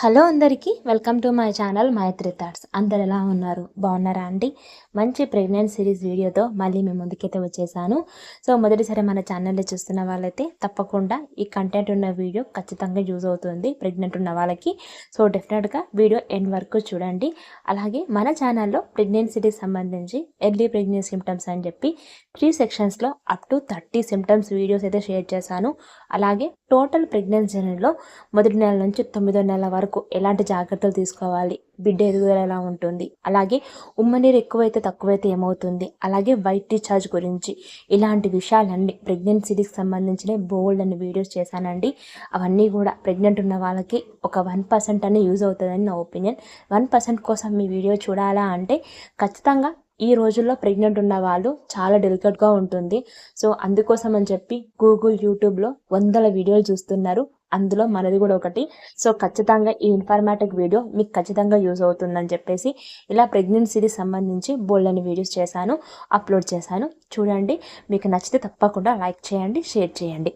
Hello అందరికీ welcome to my channel Maitri thoughts. అందరు ఎలా ఉన్నారు? బాగున్నారా అండి? మంచి ప్రెగ్నెంట్ సిరీస్ వీడియోతో మళ్ళీ మేము ముందుకైతే వచ్చేసాను. సో మొదటిసారి మన ఛానల్ని చూస్తున్న వాళ్ళైతే తప్పకుండా ఈ కంటెంట్ ఉన్న వీడియో ఖచ్చితంగా యూజ్ అవుతుంది ప్రెగ్నెంట్ ఉన్న వాళ్ళకి. సో డెఫినెట్గా వీడియో ఎండ్ వరకు చూడండి. అలాగే మన ఛానల్లో ప్రెగ్నెన్సీకి సంబంధించి ఎర్లీ ప్రెగ్నెన్సీ సిమ్టమ్స్ అని చెప్పి 3 సెక్షన్స్లో అప్ టు 30 సిమ్టమ్స్ వీడియోస్ అయితే షేర్ చేశాను. అలాగే టోటల్ ప్రెగ్నెన్సీ జర్నీలో మొదటి నెల నుంచి 9వ నెల వరకు ఎలాంటి జాగ్రత్తలు తీసుకోవాలి, బిడ్డ ఎదుగుదల ఎలా ఉంటుంది, అలాగే ఉమ్మనీరు ఎక్కువైతే తక్కువైతే ఏమవుతుంది, అలాగే వైట్ డిశ్చార్జ్ గురించి ఇలాంటి విషయాలన్నీ ప్రెగ్నెన్సీకి సంబంధించిన బోల్డ్ అని వీడియోస్ చేశానండి. అవన్నీ కూడా ప్రెగ్నెంట్ ఉన్న వాళ్ళకి ఒక 1% అని యూజ్ అవుతుందని నా ఒపీనియన్. 1% కోసం మీ వీడియో చూడాలా అంటే ఖచ్చితంగా ఈ రోజుల్లో ప్రెగ్నెంట్ ఉన్న వాళ్ళు చాలా డెలికేట్గా ఉంటుంది. సో అందుకోసం అని చెప్పి గూగుల్, యూట్యూబ్లో వందల వీడియోలు చూస్తున్నారు. అందులో మనది కూడా ఒకటి. సో ఖచ్చితంగా ఈ ఇన్ఫర్మేటివ్ వీడియో మీకు ఖచ్చితంగా యూజ్ అవుతుందని చెప్పేసి ఇలా ప్రెగ్నెన్సీకి సంబంధించి బోల్డ్ అని వీడియోస్ చేశాను, అప్లోడ్ చేశాను. చూడండి, మీకు నచ్చితే తప్పకుండా లైక్ చేయండి, షేర్ చేయండి.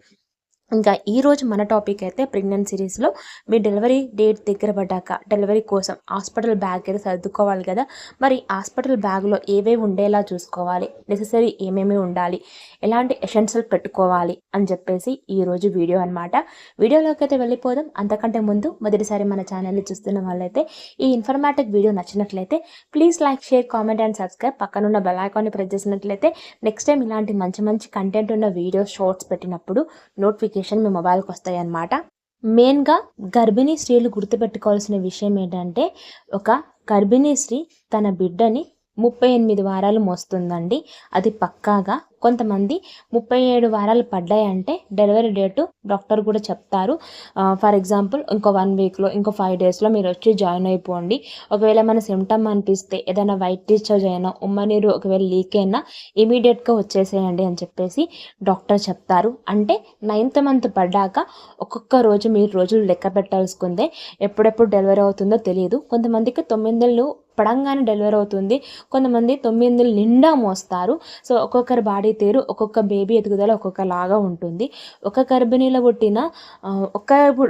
ఇంకా ఈరోజు మన టాపిక్ అయితే ప్రెగ్నెంట్ సిరీస్లో మీ డెలివరీ డేట్ దగ్గర పడ్డాక డెలివరీ కోసం హాస్పిటల్ బ్యాగ్ అయితే సర్దుకోవాలి కదా. మరి హాస్పిటల్ బ్యాగ్లో ఏవేవి ఉండేలా చూసుకోవాలి, నెససరీ ఏమేమి ఉండాలి, ఎలాంటి ఎసెన్షియల్ పెట్టుకోవాలి అని చెప్పేసి ఈరోజు వీడియో అనమాట. వీడియోలోకి అయితే వెళ్ళిపోదాం. అంతకంటే ముందు మొదటిసారి మన ఛానల్ని చూస్తున్న వాళ్ళైతే ఈ ఇన్ఫర్మేటివ్ వీడియో నచ్చినట్లయితే please like, share, comment and subscribe. పక్కనున్న బెల్ ఐకాన్ని ప్రెస్ చేసినట్లయితే నెక్స్ట్ టైం ఇలాంటి మంచి మంచి కంటెంట్ ఉన్న వీడియోస్, షార్ట్స్ పెట్టినప్పుడు నోటిఫికేషన్ మీ మొబైల్కి వస్తాయి అన్నమాట. మెయిన్గా గర్భిణీ స్త్రీలు గుర్తుపెట్టుకోవాల్సిన విషయం ఏంటంటే, ఒక గర్భిణీ స్త్రీ తన బిడ్డని 38 వారాలు మోస్తుందండి. అది పక్కాగా. కొంతమంది 37 వారాలు పడ్డాయంటే డెలివరీ డేటు డాక్టర్ కూడా చెప్తారు. ఫర్ ఎగ్జాంపుల్ ఇంకో 1 వీక్లో, ఇంకో 5 డేస్లో మీరు వచ్చి జాయిన్ అయిపోండి. ఒకవేళ మన సిమ్టమ్ అనిపిస్తే, ఏదైనా వైట్ డిశ్చార్జ్ అయినా, ఉమ్మనీరు ఒకవేళ లీక్ అయినా ఇమీడియట్గా వచ్చేసేయండి అని చెప్పేసి డాక్టర్ చెప్తారు. అంటే 9th మంత్ పడ్డాక ఒక్కొక్క రోజు మీరు రోజులు లెక్క పెట్టాల్సుకుందే. ఎప్పుడెప్పుడు డెలివరీ అవుతుందో తెలియదు. కొంతమందికి 9 నెలలు పడంగానే డెలివరీ అవుతుంది, కొంతమంది 9 నెలలు నిండా మోస్తారు. సో ఒక్కొక్కరి బాడీ తీరు, ఒక్కొక్క బేబీ ఎదుగుదల ఒక్కొక్కలాగా ఉంటుంది. ఒక గర్భిణీలో పుట్టిన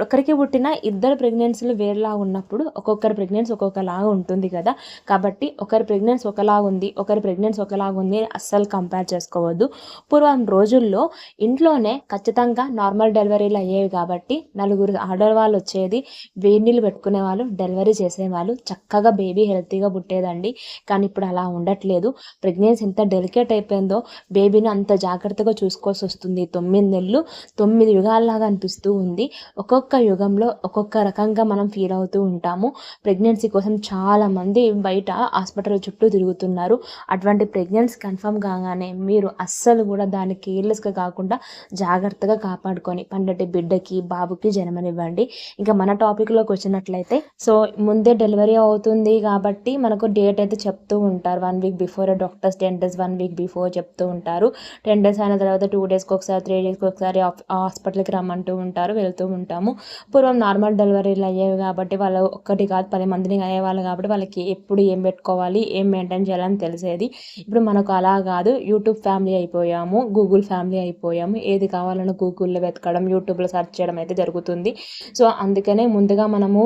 ఒకరికి పుట్టిన ఇద్దరు ప్రెగ్నెన్సీలు వేరేలా ఉన్నప్పుడు ఒక్కొక్కరి ప్రెగ్నెన్సీ ఒక్కొక్కలాగా ఉంటుంది కదా. కాబట్టి ఒకరి ప్రెగ్నెన్సీ ఒకలాగా ఉంది, ఒకరి ప్రెగ్నెన్సీ ఒకలాగా ఉంది అస్సలు కంపేర్ చేసుకోవద్దు. పూర్వం రోజుల్లో ఇంట్లోనే ఖచ్చితంగా నార్మల్ డెలివరీలు అయ్యేవి కాబట్టి 4 ఆడవాళ్ళు వచ్చేది, వేడి నీళ్ళు పెట్టుకునే వాళ్ళు, డెలివరీ చేసేవాళ్ళు, చక్కగా బేబీ హెల్తీగా పుట్టేదండి. కానీ ఇప్పుడు అలా ఉండట్లేదు. ప్రెగ్నెన్సీ ఎంత డెలికేట్ అయిపోయిందో, బేబీని అంత జాగ్రత్తగా చూసుకోవాల్సి వస్తుంది. 9 నెలలు 9 యుగాల్లాగా అనిపిస్తూ ఉంది. ఒక్కొక్క యుగంలో ఒక్కొక్క రకంగా మనం ఫీల్ అవుతూ ఉంటాము. ప్రెగ్నెన్సీ కోసం చాలామంది బయట హాస్పిటల్ చుట్టూ తిరుగుతున్నారు. అటువంటి ప్రెగ్నెన్సీ కన్ఫర్మ్ కాగానే మీరు అస్సలు కూడా దాన్ని కేర్లెస్గా కాకుండా జాగ్రత్తగా కాపాడుకొని పండటి బిడ్డకి, బాబుకి జన్మనివ్వండి. ఇంకా మన టాపిక్లోకి వచ్చినట్లయితే, సో ముందే డెలివరీ అవుతుంది కాబట్టి మనకు డేట్ అయితే చెప్తూ ఉంటారు. 1 week before doctors 10 days 1 week before చెప్తూ ఉంటారు. 10 డేస్ అయిన తర్వాత 2 డేస్కి ఒకసారి, 3 డేస్కి ఒకసారి హాస్పిటల్కి రమ్మంటూ ఉంటారు, వెళ్తూ ఉంటాము. పూర్వం నార్మల్ డెలివరీలు అయ్యేవి కాబట్టి వాళ్ళు ఒక్కటి కాదు 10 మందిని అయ్యేవాళ్ళు కాబట్టి వాళ్ళకి ఎప్పుడు ఏం పెట్టుకోవాలి, ఏం మెయింటైన్ చేయాలని తెలిసేది. ఇప్పుడు మనకు అలా కాదు. యూట్యూబ్ ఫ్యామిలీ అయిపోయాము, గూగుల్ ఫ్యామిలీ అయిపోయాము. ఏది కావాలన్నా గూగుల్లో వెతకడం, యూట్యూబ్లో సెర్చ్ చేయడం అయితే జరుగుతుంది. సో అందుకనే ముందుగా మనము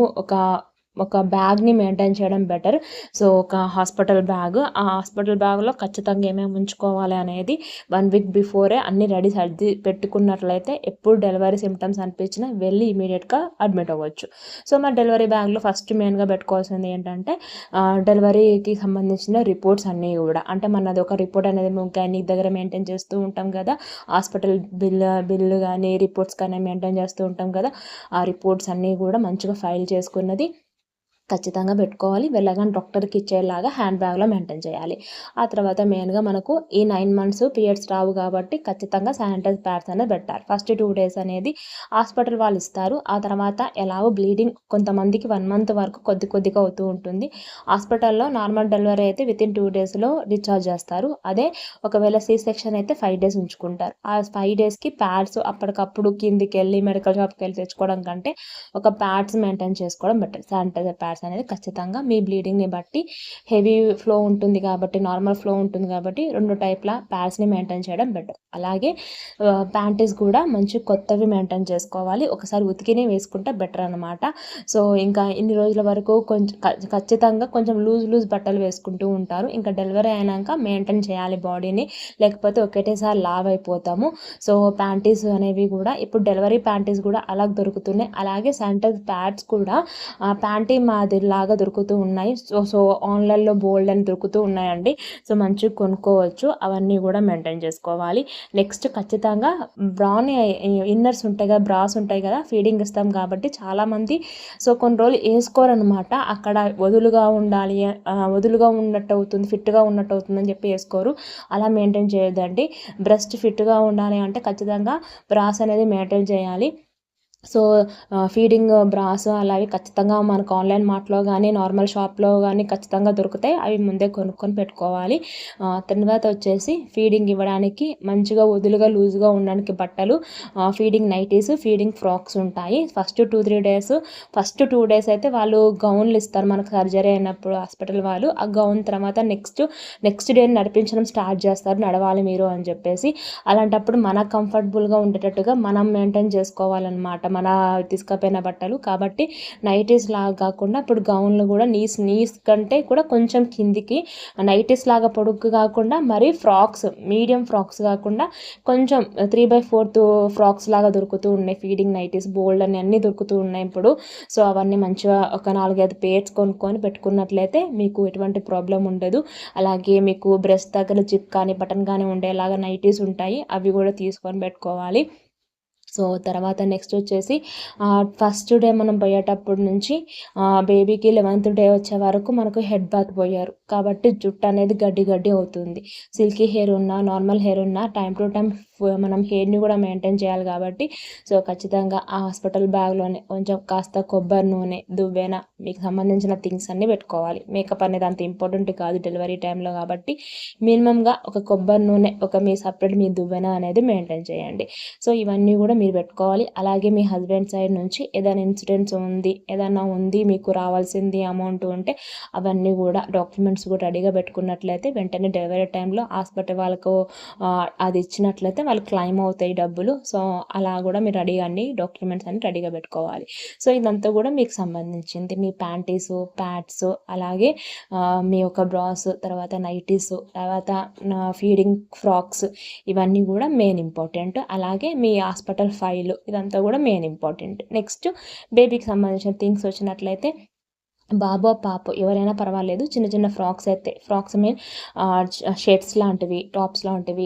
ఒక బ్యాగ్ని మెయింటైన్ చేయడం బెటర్. సో ఒక హాస్పిటల్ బ్యాగ్, ఆ హాస్పిటల్ బ్యాగ్లో ఖచ్చితంగా ఏమేమి ఉంచుకోవాలి అనేది 1 వీక్ బిఫోరే అన్నీ రెడీ సర్ది పెట్టుకున్నట్లయితే ఎప్పుడు డెలివరీ సిమ్టమ్స్ అనిపించినా వెళ్ళి ఇమీడియట్గా అడ్మిట్ అవ్వచ్చు. సో మన డెలివరీ బ్యాగ్లో ఫస్ట్ మెయిన్గా పెట్టుకోవాల్సింది ఏంటంటే డెలివరీకి సంబంధించిన రిపోర్ట్స్ అన్నీ కూడా. అంటే మనది ఒక రిపోర్ట్ అనేది గైనిక్ దగ్గర మెయింటైన్ చేస్తూ ఉంటాం కదా, హాస్పిటల్ బిల్లు కానీ రిపోర్ట్స్ కానీ మెయింటైన్ చేస్తూ ఉంటాం కదా. ఆ రిపోర్ట్స్ అన్నీ కూడా మంచిగా ఫైల్ చేసుకున్నది ఖచ్చితంగా పెట్టుకోవాలి. వెళ్ళగానే డాక్టర్కి ఇచ్చేలాగా హ్యాండ్ బ్యాగ్లో మెయింటైన్ చేయాలి. ఆ తర్వాత మెయిన్గా మనకు ఈ 9 మంత్స్ పీరియడ్స్ రావు కాబట్టి ఖచ్చితంగా శానిటైజ్ ప్యాడ్స్ అనేది పెట్టాలి. ఫస్ట్ 2 డేస్ అనేది హాస్పిటల్ వాళ్ళు ఇస్తారు. ఆ తర్వాత ఎలాగో బ్లీడింగ్ కొంతమందికి 1 మంత్ వరకు కొద్దిగా అవుతూ ఉంటుంది. హాస్పిటల్లో నార్మల్ డెలివరీ అయితే వితిన్ 2 డేస్లో డిశ్చార్జ్ చేస్తారు. అదే ఒకవేళ సి సెక్షన్ అయితే 5 డేస్ ఉంచుకుంటారు. ఆ 5 డేస్కి ప్యాడ్స్ అప్పటికప్పుడు కిందికి వెళ్ళి మెడికల్ షాప్కి వెళ్ళి తెచ్చుకోవడం కంటే ఒక ప్యాడ్స్ మెయింటైన్ చేసుకోవడం బెటర్. శానిటైజర్ ప్యాడ్స్ ప్యాడ్స్ అనేది ఖచ్చితంగా మీ బ్లీడింగ్ని బట్టి హెవీ ఫ్లో ఉంటుంది కాబట్టి, నార్మల్ ఫ్లో ఉంటుంది కాబట్టి 2 టైప్ల ప్యాడ్స్ని మెయింటైన్ చేయడం బెటర్. అలాగే ప్యాంటీస్ కూడా మంచి కొత్తవి మెయింటైన్ చేసుకోవాలి. ఒకసారి ఉతికినే వేసుకుంటే బెటర్ అనమాట. సో ఇంకా ఇన్ని రోజుల వరకు కొంచెం ఖచ్చితంగా కొంచెం లూజ్ బట్టలు వేసుకుంటూ ఉంటారు. ఇంకా డెలివరీ అయినాక మెయింటైన్ చేయాలి బాడీని, లేకపోతే ఒకటేసారి లావ్ అయిపోతాము. సో ప్యాంటీస్ అనేవి కూడా ఇప్పుడు డెలివరీ ప్యాంటీస్ కూడా అలా దొరుకుతున్నాయి. అలాగే శానిటైజ్ ప్యాడ్స్ కూడా ప్యాంటీ మాదిరిలాగా దొరుకుతూ ఉన్నాయి. సో ఆన్లైన్లో బోల్డ్ అని దొరుకుతూ ఉన్నాయండి. సో మంచిగా కొనుక్కోవచ్చు. అవన్నీ కూడా మెయింటైన్ చేసుకోవాలి. నెక్స్ట్ ఖచ్చితంగా బ్రాని ఇన్నర్స్ ఉంటాయి కదా, బ్రాస్ ఉంటాయి కదా, ఫీడింగ్ ఇస్తాం కాబట్టి చాలామంది సో కొన్ని రోజులు వేసుకోరనమాట. అక్కడ వదులుగా ఉండాలి, వదులుగా ఉన్నట్టు అవుతుంది, ఫిట్గా ఉన్నట్టు అవుతుందని చెప్పి వేసుకోరు. అలా మెయింటైన్ చేయొద్దండి. బ్రెస్ట్ ఫిట్గా ఉండాలి అంటే ఖచ్చితంగా బ్రాస్ అనేది మెయింటైన్ చేయాలి. సో ఫీడింగ్ బ్రాస్ అలాగే ఖచ్చితంగా మనకు ఆన్లైన్ మార్ట్లో కానీ నార్మల్ షాప్లో కానీ ఖచ్చితంగా దొరుకుతాయి. అవి ముందే కొనుక్కొని పెట్టుకోవాలి. తర్వాత వచ్చేసి ఫీడింగ్ ఇవ్వడానికి మంచిగా వదులుగా లూజ్గా ఉండడానికి బట్టలు, ఫీడింగ్ నైటీస్, ఫీడింగ్ ఫ్రాక్స్ ఉంటాయి. ఫస్ట్ 2-3 డేస్, ఫస్ట్ 2 డేస్ అయితే వాళ్ళు గౌన్లు ఇస్తారు మనకు సర్జరీ అయినప్పుడు హాస్పిటల్ వాళ్ళు. ఆ గౌన్ తర్వాత నెక్స్ట్ డే నడిపించడం స్టార్ట్ చేస్తారు, నడవాలి మీరు అని చెప్పేసి. అలాంటప్పుడు మనకు కంఫర్టబుల్గా ఉండేటట్టుగా మనం మెయింటైన్ చేసుకోవాలన్నమాట మన తీసుకపోయిన బట్టలు. కాబట్టి నైటీస్ లాగా కాకుండా ఇప్పుడు గౌన్లు కూడా నీస్ కంటే కూడా కొంచెం కిందికి, నైటీస్ లాగా పొడుగు కాకుండా మరి ఫ్రాక్స్, మీడియం ఫ్రాక్స్ కాకుండా కొంచెం 3/4 ఫ్రాక్స్ లాగా దొరుకుతూ ఉన్నాయి. ఫీడింగ్ నైటీస్ బోల్డ్ అని అన్నీ దొరుకుతూ ఉన్నాయి ఇప్పుడు. సో అవన్నీ మంచిగా ఒక 4-5 పేర్స్ కొనుక్కొని పెట్టుకున్నట్లయితే మీకు ఎటువంటి ప్రాబ్లం ఉండదు. అలాగే మీకు బ్రెస్ట్ దగ్గర జిప్ కానీ బటన్ కానీ ఉండేలాగా నైటీస్ ఉంటాయి, అవి కూడా తీసుకొని పెట్టుకోవాలి. సో తర్వాత నెక్స్ట్ వచ్చేసి ఫస్ట్ డే మనం పోయేటప్పటి నుంచి బేబీకి 11th డే వచ్చే వరకు మనకు హెడ్ బాత్ పోయారు కాబట్టి జుట్టు అనేది గడ్డి అవుతుంది. సిల్కీ హెయిర్ ఉన్నా నార్మల్ హెయిర్ ఉన్నా టైం టు టైం మనం హెయిర్ని కూడా మెయింటైన్ చేయాలి కాబట్టి సో ఖచ్చితంగా ఆ హాస్పిటల్ బ్యాగ్లోనే కొంచెం కాస్త కొబ్బరి నూనె, దువ్వెన, మీకు సంబంధించిన థింగ్స్ అన్నీ పెట్టుకోవాలి. మేకప్ అనేది అంత ఇంపార్టెంట్ కాదు డెలివరీ టైంలో కాబట్టి మినిమంగా ఒక కొబ్బరి నూనె, ఒక మీ సపరేట్ మీ దువ్వెన అనేది మెయింటైన్ చేయండి. సో ఇవన్నీ కూడా మీరు పెట్టుకోవాలి. అలాగే మీ హస్బెండ్ సైడ్ నుంచి ఏదైనా ఇన్సిడెంట్స్ ఏదైనా ఉంది మీకు రావాల్సింది అమౌంట్ ఉంటే అవన్నీ కూడా డాక్యుమెంట్స్ కూడా రెడీగా పెట్టుకున్నట్లయితే వెంటనే డెలివరీ టైంలో హాస్పిటల్ వాళ్ళకు అది ఇచ్చినట్లయితే వాళ్ళు క్లెయిమ్ అవుతాయి డబ్బులు. సో అలా కూడా మీరు రెడీగా అన్ని డాక్యుమెంట్స్ అన్ని రెడీగా పెట్టుకోవాలి. సో ఇదంతా కూడా మీకు సంబంధించింది మీ ప్యాంటీస్, ప్యాడ్స్, అలాగే మీ యొక్క బ్రాస్, తర్వాత నైటీస్, తర్వాత ఫీడింగ్ ఫ్రాక్స్, ఇవన్నీ కూడా మెయిన్ ఇంపార్టెంట్. అలాగే మీ హాస్పిటల్ ఫైల్, ఇదంతా కూడా మెయిన్ ఇంపార్టెంట్. నెక్స్ట్ బేబీకి సంబంధించిన థింగ్స్ వచ్చినట్లయితే బాబో పాపో ఎవరైనా పర్వాలేదు, చిన్న ఫ్రాక్స్ అయితే ఫ్రాక్స్ మీన్ షర్ట్స్ లాంటివి, టాప్స్ లాంటివి,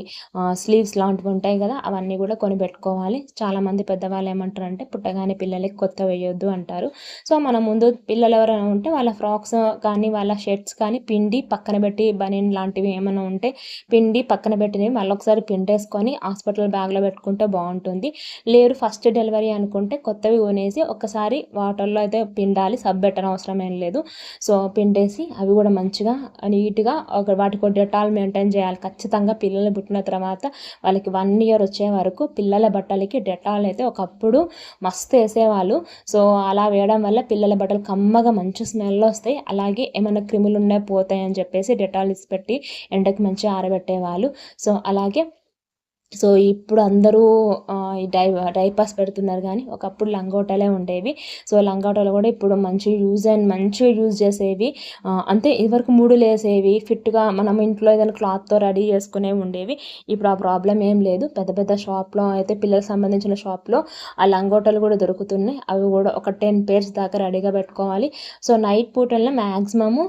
స్లీవ్స్ లాంటివి ఉంటాయి కదా, అవన్నీ కూడా కొని పెట్టుకోవాలి. చాలామంది పెద్దవాళ్ళు ఏమంటారంటే పుట్టగానే పిల్లలకి కొత్త వేయొద్దు అంటారు. సో మన ముందు పిల్లలు ఎవరైనా ఉంటే వాళ్ళ ఫ్రాక్స్ కానీ వాళ్ళ షర్ట్స్ కానీ పిండి పక్కన పెట్టి, బనీన్ లాంటివి ఏమైనా ఉంటే పిండి పక్కన పెట్టినవి మళ్ళీ ఒకసారి పిండేసుకొని హాస్పిటల్ బ్యాగ్లో పెట్టుకుంటే బాగుంటుంది. లేదు ఫస్ట్ డెలివరీ అనుకుంటే కొత్తవి కొనేసి ఒక్కసారి వాటర్లో అయితే పిండాలి, సబ్బు పెట్టనవసరం లేదు. సో పిండేసి అవి కూడా మంచిగా నీట్గా వాటికి డెటాల్ మెయింటైన్ చేయాలి. ఖచ్చితంగా పిల్లలు పుట్టిన తర్వాత వాళ్ళకి 1 year వచ్చే వరకు పిల్లల బట్టలకి డెటాల్ అయితే ఒకప్పుడు మస్తు వేసేవాళ్ళు. సో అలా వేయడం వల్ల పిల్లల బట్టలు కమ్మగా మంచి స్మెల్ వస్తాయి. అలాగే ఏమైనా క్రిములు ఉన్నాయి పోతాయి అని చెప్పేసి డెటాల్ ఇసి పెట్టి ఎండకి మంచిగా ఆరబెట్టేవాళ్ళు. సో అలాగే సో ఇప్పుడు అందరూ ఈ డైపర్స్ పెడుతున్నారు కానీ ఒకప్పుడు లంగోటాలే ఉండేవి. సో లంగోటాలు కూడా ఇప్పుడు మంచిగా యూజ్ చేసేవి. అంతే ఇదివరకు ముడులు వేసేవి ఫిట్గా మనం ఇంట్లో ఏదైనా క్లాత్తో రెడీ చేసుకునేవి ఉండేవి. ఇప్పుడు ఆ ప్రాబ్లం ఏం లేదు. పెద్ద షాప్లో అయితే పిల్లలకు సంబంధించిన షాప్లో ఆ లంగోటాలు కూడా దొరుకుతున్నాయి. అవి కూడా ఒక 10 pairs దాకా రెడీగా పెట్టుకోవాలి. సో నైట్ పూటల్లో మ్యాక్సిమము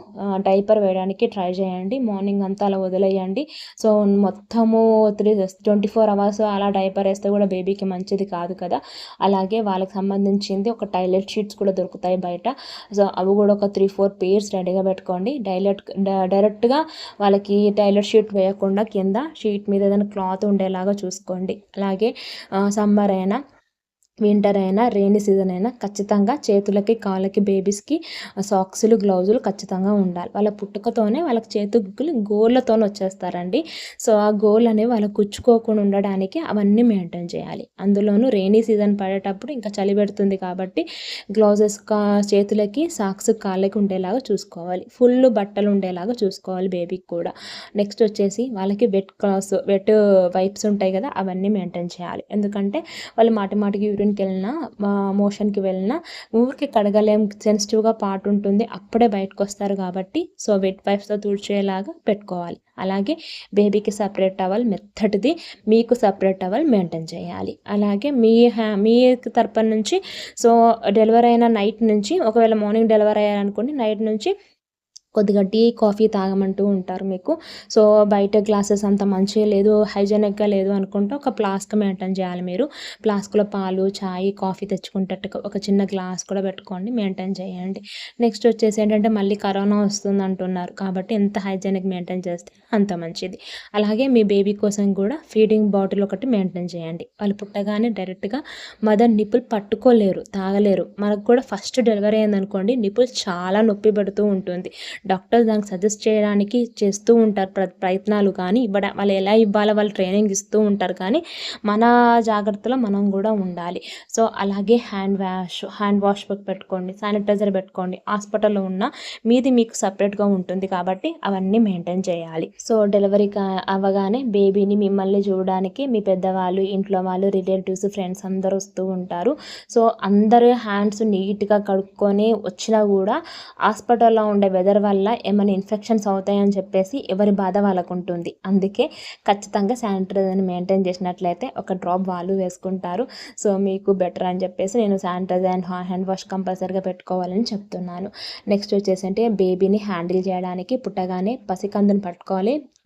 డైపర్ వేయడానికి ట్రై చేయండి. మార్నింగ్ అంతా అలా వదిలేయండి. సో మొత్తము 24 hours అలా డైపర్ వేస్తే కూడా బేబీకి మంచిది కాదు కదా. అలాగే వాళ్ళకి సంబంధించింది ఒక టాయిలెట్ షీట్స్ కూడా దొరుకుతాయి బయట. సో అవి కూడా ఒక 3-4 pairs రెడీగా పెట్టుకోండి. డైరెక్ట్గా వాళ్ళకి టాయిలెట్ షీట్ వేయకుండా కింద షీట్ మీద ఏదైనా క్లాత్ ఉండేలాగా చూసుకోండి. అలాగే సమ్మర్ అయినా వింటర్ అయినా రెయినీ సీజన్ అయినా ఖచ్చితంగా చేతులకి కాళ్ళకి బేబీస్కి సాక్స్లు గ్లౌజులు ఖచ్చితంగా ఉండాలి. వాళ్ళ పుట్టుకతోనే వాళ్ళకి చేతులు గోళ్ళతోనే వచ్చేస్తారండి. సో ఆ గోల్ అనేవి వాళ్ళకి కుచ్చుకోకుండా ఉండడానికి అవన్నీ మెయింటైన్ చేయాలి. అందులోనూ రెయినీ సీజన్ పడేటప్పుడు ఇంకా చలి పెడుతుంది కాబట్టి గ్లౌజెస్ చేతులకి సాక్స్ కాళ్ళకి ఉండేలాగా చూసుకోవాలి. ఫుల్ బట్టలు ఉండేలాగా చూసుకోవాలి బేబీకి కూడా. నెక్స్ట్ వచ్చేసి వాళ్ళకి వెట్ వైప్స్ ఉంటాయి కదా, అవన్నీ మెయింటైన్ చేయాలి. ఎందుకంటే వాళ్ళు మాటికి యూరిన్కి వెళ్ళినా మోషన్కి వెళ్ళినా ఊరికి కడగలేం, సెన్సిటివ్గా పార్ట్ ఉంటుంది, అప్పుడే బయటకు వస్తారు కాబట్టి సో వెట్ వైప్స్తో తుడిచేలాగా పెట్టుకోవాలి. అలాగే బేబీకి సపరేట్ టవల్ మెత్తటిది, మీకు సపరేట్ టవల్ మెయింటైన్ చేయాలి. అలాగే మీ తరపున నుంచి సో డెలివరీ అయిన నైట్ నుంచి, ఒకవేళ మార్నింగ్ డెలివరీ అయ్యారనుకోండి, నైట్ నుంచి కొద్దిగా టీ కాఫీ తాగమంటూ ఉంటారు మీకు. సో బయట గ్లాసెస్ అంత మంచిగా లేదు, హైజెనిక్గా లేదు అనుకుంటే ఒక ఫ్లాస్క్ మెయింటైన్ చేయాలి. మీరు ఫ్లాస్క్లో పాలు, చాయ్, కాఫీ తెచ్చుకుంటట్టు ఒక చిన్న గ్లాస్ కూడా పెట్టుకోండి, మెయింటైన్ చేయండి. నెక్స్ట్ వచ్చేసి ఏంటంటే మళ్ళీ కరోనా వస్తుంది అంటున్నారు కాబట్టి ఎంత హైజెనిక్ మెయింటైన్ చేస్తే అంత మంచిది. అలాగే మీ బేబీ కోసం కూడా ఫీడింగ్ బాటిల్ ఒకటి మెయింటైన్ చేయండి. వాళ్ళు పుట్టగానే డైరెక్ట్గా మదర్ నిప్పులు పట్టుకోలేరు, తాగలేరు. మనకు కూడా ఫస్ట్ డెలివరీ అయిందనుకోండి, నిప్పులు చాలా నొప్పి పెడుతూ ఉంటుంది. డాక్టర్స్ దానికి సజెస్ట్ చేయడానికి చేస్తూ ఉంటారు ప్రయత్నాలు, కానీ వాళ్ళు ఎలా ఇవ్వాలో వాళ్ళు ట్రైనింగ్ ఇస్తూ ఉంటారు, కానీ మన జాగ్రత్తలో మనం కూడా ఉండాలి. సో అలాగే హ్యాండ్ వాష్ పెట్టుకోండి, శానిటైజర్ పెట్టుకోండి. హాస్పిటల్లో ఉన్న మీది మీకు సపరేట్గా ఉంటుంది కాబట్టి అవన్నీ మెయింటైన్ చేయాలి. సో డెలివరీ అవ్వగానే బేబీని మిమ్మల్ని చూడడానికి మీ పెద్దవాళ్ళు, ఇంట్లో వాళ్ళు, రిలేటివ్స్, ఫ్రెండ్స్ అందరూ వస్తూ ఉంటారు. సో అందరూ హ్యాండ్స్ నీట్గా కడుక్కొని వచ్చినా కూడా హాస్పిటల్లో ఉండే వెదర్ వల్ల ఏమైనా ఇన్ఫెక్షన్స్ అవుతాయని చెప్పేసి ఎవరి బాధ వాళ్ళకు ఉంటుంది. అందుకే ఖచ్చితంగా శానిటైజర్ని మెయింటైన్ చేసినట్లయితే ఒక డ్రాప్ వాళ్ళు వేసుకుంటారు. సో మీకు బెటర్ అని చెప్పేసి నేను శానిటైజర్ అండ్ హ్యాండ్ వాష్ కంపల్సరీగా పెట్టుకోవాలని చెప్తున్నాను. నెక్స్ట్ వచ్చేసి అంటే బేబీని హ్యాండిల్ చేయడానికి పుట్టగానే పసికందుని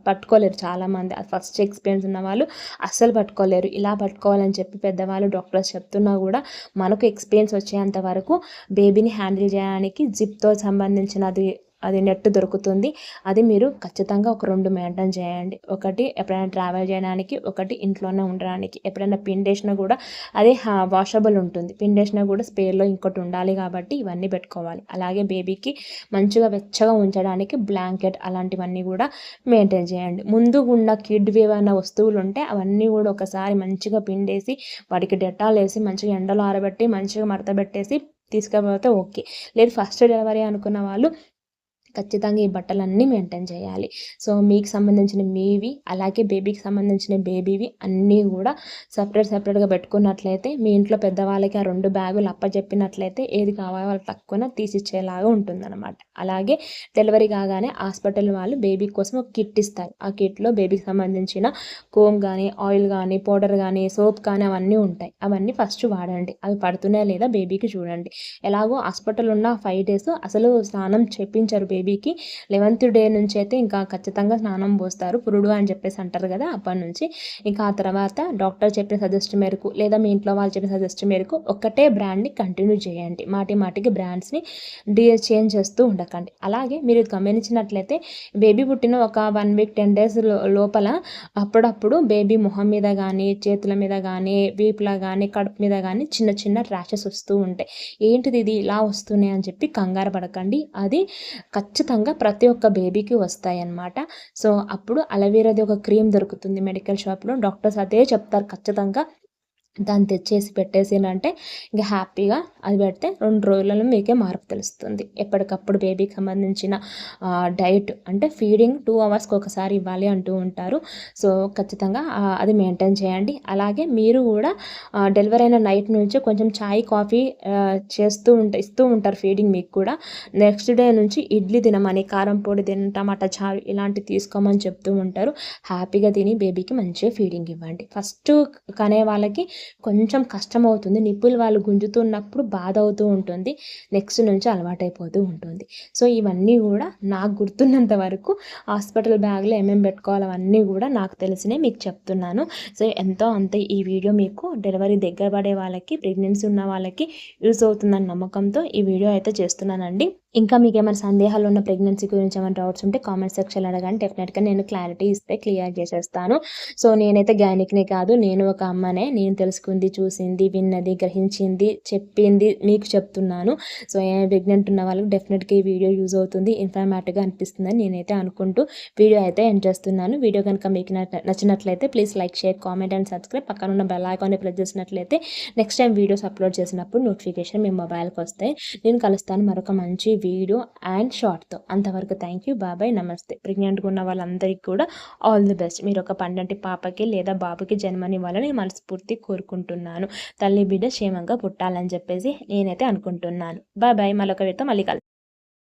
పట్టుకోలేరు చాలామంది. ఫస్ట్ ఎక్స్పీరియన్స్ ఉన్న వాళ్ళు అస్సలు పట్టుకోలేరు. ఇలా పట్టుకోవాలని చెప్పి పెద్దవాళ్ళు డాక్టర్స్ చెప్తున్నా కూడా మనకు ఎక్స్పీరియన్స్ వచ్చేంత వరకు బేబీని హ్యాండిల్ చేయడానికి జిప్తో సంబంధించినది అది నెట్ దొరుకుతుంది. అది మీరు ఖచ్చితంగా ఒక 2 మెయింటైన్ చేయండి. ఒకటి ఎప్పుడైనా ట్రావెల్ చేయడానికి, ఒకటి ఇంట్లోనే ఉండడానికి. ఎప్పుడైనా పిండేసినా కూడా అది వాషబుల్ ఉంటుంది, పిండేసినా కూడా స్పేర్లో ఇంకోటి ఉండాలి కాబట్టి ఇవన్నీ పెట్టుకోవాలి. అలాగే బేబీకి మంచిగా వెచ్చగా ఉంచడానికి బ్లాంకెట్ అలాంటివన్నీ కూడా మెయింటైన్ చేయండి. ముందు ఉన్న కిడ్వి ఏమైనా వస్తువులు ఉంటే అవన్నీ కూడా ఒకసారి మంచిగా పిండేసి వాటికి డెటాల్ వేసి మంచిగా ఎండలో ఆరబెట్టి మంచిగా మడత పెట్టేసి తీసుకపోతే ఓకే. లేదు ఫస్ట్ డెలివరీ అనుకున్న వాళ్ళు ఖచ్చితంగా ఈ బట్టలన్నీ మెయింటైన్ చేయాలి. సో మీకు సంబంధించిన మీవి, అలాగే బేబీకి సంబంధించిన బేబీవి అన్నీ కూడా సపరేట్గా పెట్టుకున్నట్లయితే మీ ఇంట్లో పెద్దవాళ్ళకి ఆ 2 బ్యాగులు అప్పచెప్పినట్లయితే ఏది కావాలో వాళ్ళు తక్కువ తీసిచ్చేలాగా ఉంటుందన్నమాట. అలాగే డెలివరీ కాగానే హాస్పిటల్ వాళ్ళు బేబీ కోసం ఒక కిట్ ఇస్తారు. ఆ కిట్లో బేబీకి సంబంధించిన కోమ్ కానీ, ఆయిల్ కానీ, పౌడర్ కానీ, సోప్ కానీ అవన్నీ ఉంటాయి. అవన్నీ ఫస్ట్ వాడండి. అవి పడుతున్నాయా లేదా బేబీకి చూడండి. ఎలాగో హాస్పిటల్ ఉన్న 5 days అసలు స్నానం చేపించరు బేబీకి. 11th day నుంచి అయితే ఇంకా ఖచ్చితంగా స్నానం పోస్తారు, పురుడు అని చెప్పేసి అంటారు కదా, అప్పటి నుంచి. ఇంకా ఆ తర్వాత డాక్టర్ చెప్పిన సజెస్ట్ మేరకు లేదా మీ ఇంట్లో వాళ్ళు చెప్పిన సజెస్ట్ మేరకు ఒకటే బ్రాండ్ని కంటిన్యూ చేయండి. మాటికి బ్రాండ్స్ని చేంజ్ చేస్తూ ఉండకండి. అలాగే మీరు గమనించినట్లయితే బేబీ పుట్టిన ఒక 1 week 10 days లోపల అప్పుడప్పుడు బేబీ మొహం మీద కానీ, చేతుల మీద కానీ, వీపులా కానీ, కడుపు మీద కానీ చిన్న ర్యాషెస్ వస్తూ ఉంటాయి. ఏంటిది ఇది ఇలా వస్తున్నాయి అని చెప్పి కంగారు పడకండి. అది ఖచ్చితంగా ప్రతి ఒక్క బేబీకి వస్తాయన్నమాట. సో అప్పుడు అలోవెరాది ఒక క్రీమ్ దొరుకుతుంది మెడికల్ షాప్లో, డాక్టర్స్ అదే చెప్తారు ఖచ్చితంగా. దాన్ని తెచ్చేసి పెట్టేసినంటే ఇంకా హ్యాపీగా అది పెడితే 2 రోజులలో మీకే మార్పు తెలుస్తుంది. ఎప్పటికప్పుడు బేబీకి సంబంధించిన డైట్ అంటే ఫీడింగ్ 2 hours ఒకసారి ఇవ్వాలి అంటూ ఉంటారు. సో ఖచ్చితంగా అది మెయింటైన్ చేయండి. అలాగే మీరు కూడా డెలివరీ అయిన నైట్ నుంచి కొంచెం చాయ్, కాఫీ ఇస్తూ ఉంటారు ఫీడింగ్ మీకు కూడా. నెక్స్ట్ డే నుంచి ఇడ్లీ తినమని, కారం పొడి టమాటా చారు ఇలాంటివి తీసుకోమని చెప్తూ ఉంటారు. హ్యాపీగా తిని బేబీకి మంచిగా ఫీడింగ్ ఇవ్వండి. ఫస్ట్ కనే వాళ్ళకి కొంచెం కష్టం అవుతుంది, నిప్పులు వాళ్ళు గుంజుతున్నప్పుడు బాధ అవుతూ ఉంటుంది, నెక్స్ట్ నుంచి అలవాటైపోతూ ఉంటుంది. సో ఇవన్నీ కూడా నాకు గుర్తున్నంత వరకు హాస్పిటల్ బ్యాగ్లో ఏమేమి పెట్టుకోవాలి అవన్నీ కూడా నాకు తెలిసినే మీకు చెప్తున్నాను. సో ఎంతో అంత ఈ వీడియో మీకు డెలివరీ దగ్గర పడే వాళ్ళకి, ప్రెగ్నెన్సీ ఉన్న వాళ్ళకి యూస్ అవుతుందన్న నమ్మకంతో ఈ వీడియో అయితే చేస్తున్నానండి. ఇంకా మీకు ఏమైనా సందేహాలు ఉన్న ప్రెగ్నెన్సీ గురించి ఏమైనా డౌట్స్ ఉంటే కామెంట్ సెక్షన్లో అడగండి, డెఫినెట్గా నేను క్లారిటీ ఇస్తే క్లియర్ చేసేస్తాను. సో నేనైతే గైనిక్ని కాదు, నేను ఒక అమ్మనే, నేను తెలుసుకుంది, చూసింది, విన్నది, గ్రహించింది, చెప్పింది మీకు చెప్తున్నాను. సో ప్రెగ్నెంట్ ఉన్న వాళ్ళకి డెఫినెట్గా ఈ వీడియో యూజ్ అవుతుంది, ఇన్ఫర్మేటివ్గా అనిపిస్తుందని నేనైతే అనుకుంటూ వీడియో అయితే ఎండ్ చేస్తున్నాను. వీడియో కనుక మీకు నచ్చినట్లయితే please like, share, comment and subscribe. పక్కన ఉన్న బెల్ ఐకాన్ని ప్రెస్ చేసినట్లయితే నెక్స్ట్ టైం వీడియోస్ అప్లోడ్ చేసినప్పుడు నోటిఫికేషన్ మీ మొబైల్కి వస్తాయి. నేను కలుస్తాను మరొక మంచి వీడియో అండ్ షార్ట్తో. అంతవరకు థ్యాంక్ యూ, బాబాయ్, నమస్తే. ప్రెగ్నెంట్గా ఉన్న వాళ్ళందరికీ కూడా ఆల్ ది బెస్ట్. మీరు ఒక పండంటి పాపకి లేదా బాబుకి జన్మనివ్వాలని మనస్ఫూర్తి కోరుకుంటున్నాను. తల్లి బిడ్డ క్షేమంగా పుట్టాలని చెప్పేసి నేనైతే అనుకుంటున్నాను. బాయ్ బాయ్, మరొక వీడియోతో మళ్ళీ కలుస్తాను.